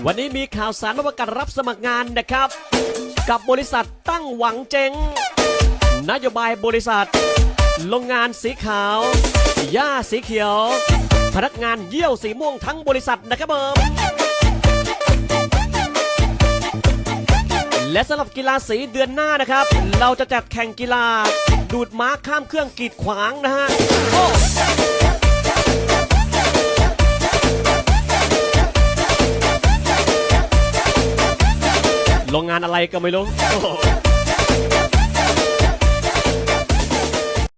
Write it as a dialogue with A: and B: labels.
A: วันนี้มีข่าวสารมาประกาศรับสมัครงานนะครับกับบริษัทตั้งหวังเจ๊งนโยบายบริษัทโรงงานสีขาวหญ้าสีเขียวพนักงานเยี่ยวสีม่วงทั้งบริษัทนะครับผมและสำหรับกีฬาสีเดือนหน้านะครับเราจะจัดแข่งกีฬาดูดม้าข้ามเครื่องกีดขวางนะฮะโรงงานอะไรก็ไม่รู้